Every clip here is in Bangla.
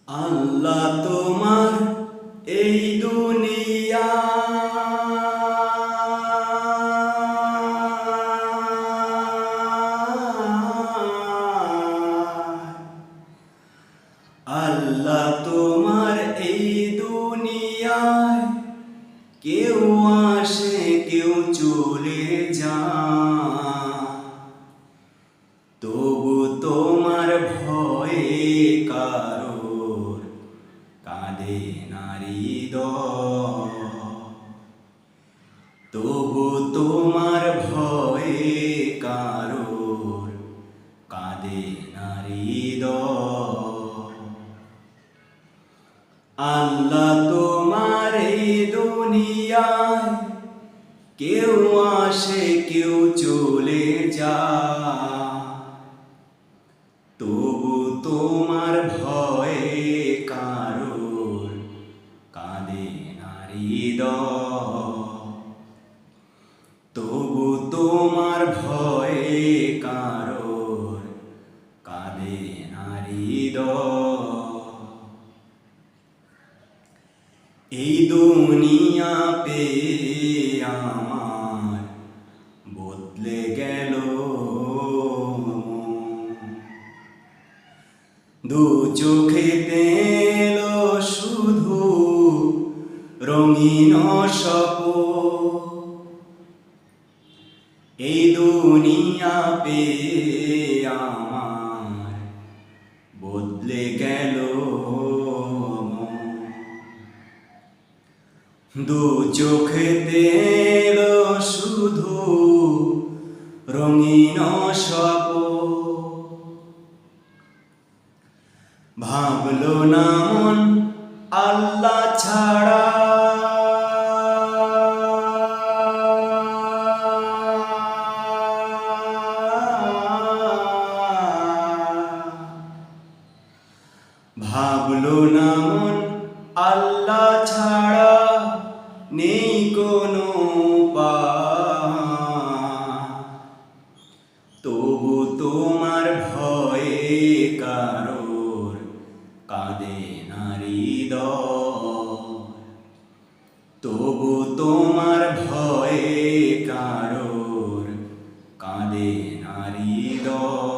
আল্লাহ তোমার এই দুনিয়া আল্লাহ তোমার এই দুনিয়ায় কেউ আসে কেউ চলে যায়, তবু তোমার ভয়ে কারোর কাঁদে না হৃদয়। তবু তোমার ভয়ে কারোর কাঁদে না হৃদয়। আল্লাহ তোমার এই দুনিয়ায় কেউ আসে কেউ চলে যায়, তবু তোমার ভয়ে কারোর কাঁদে না হৃদয়। তবু তোমার ভয়ে কারোর কাঁদে না হৃদয়। এই দুনিয়া পেয়ে আমার বদলে গেল দু চোখেতে এলো শুধু রঙিন স্বপ্ন। এই দুনিয়া পেয়ে আমার বদলে গেল দু চোখেতে এলো শুধু রঙিন স্বপ্ন। ভাবলো না মন আল্লাহ ছাড়া ভাবলো না মন আল্লাহ ছাড়া নেই কোনো উপায়। তবু তোমার ভয়ে কারোর কাঁদে না হৃদয়। তবু তোমার ভয়ে কারোর কাঁদে না হৃদয়।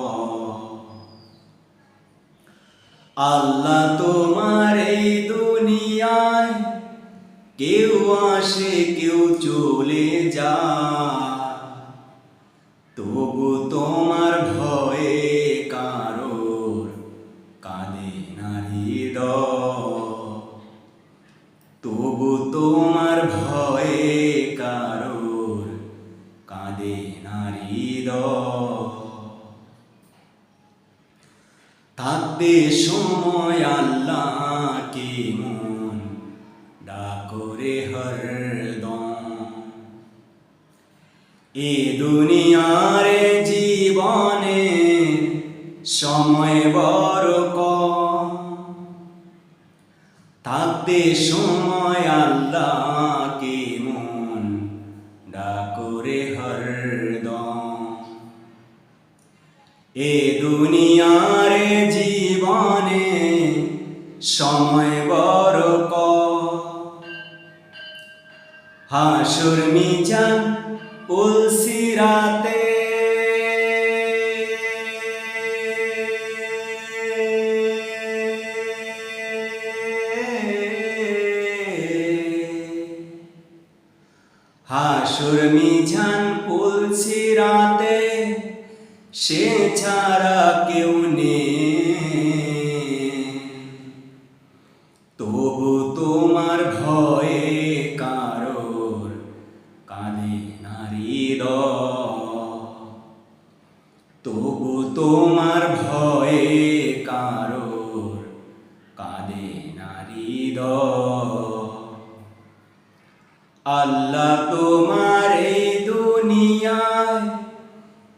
আল্লাহ তোমার এই দুনিয়ায় কেউ আসে কেউ চলে যায়, তবু তোমার ভয়ে কারোর কাঁদে না হৃদয়। তবু তোমার ভয়ে কারোর কাঁদে না হৃদয়। থাকতে সময় আল্লাহকে মন ডাকরে হরদম। এ দুনিয়ার জীবনে সময় বড় কম। থাকতে সময় আল্লাহকে মন ডাকরে হরদম। এ দুনিয়ার জীবনে সময় বড় কম। হাসুর মিজান পুলসিরাতে হাসুর মিজান পুলসিরাতে সে ছাড়া কেউ নেই। তবু তোমার ভয়ে কারোর কাঁদে না হৃদয়। তবু তোমার ভয়ে কারোর কাঁদে না হৃদয়। আল্লাহ তোমার এই দুনিয়ায়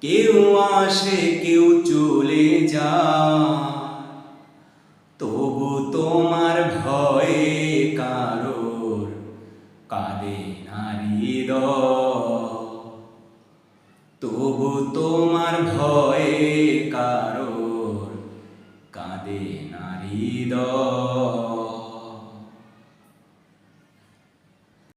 কেউ আসে কেউ চলে যায়, তবু তোমার ভয়ে কারোর কাঁদে না হৃদয়। তবু তোমার ভয়ে কারোর কাঁদে না হৃদয়।